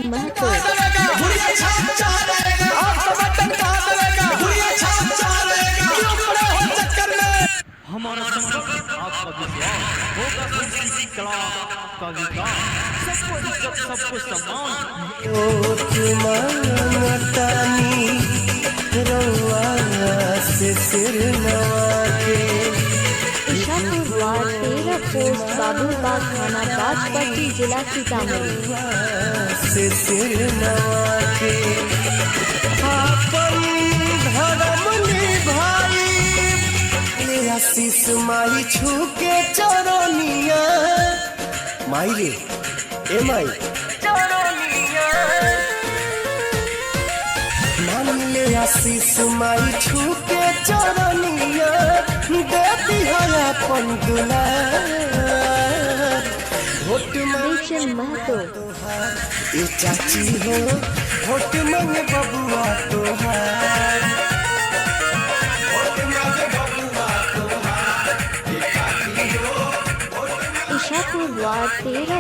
महतो भुरिया छाप चाह रहेगा आप समर्थन कहां मिलेगा भुरिया छाप चाह रहेगा क्यों पड़े हो चक्कर में हमारा संकल्प आपका विश्वास होगा संस्कृति कला का विकास सबको इज्जत सबको सम्मान ओ तुमानी रवा से सिर नवा के ईशापुर वार्ड 13 पोस्ट बाबूबाग थाना बाजपट्टी जिला सीतामढ़ी से सिर नवा के आपन धर्म निभाई मेरा शीश माई छू के चरनिया माई रे ए माई चरनिया मान ले आशीष माई छू के चरनिया देती है अपन दुलार वोट बेचन महतो ए चाची हो वोट मांगे बबुआ तोहार वोट मांगे बबुआ तोहार ए चाची हो ईशापुर वार्ड 13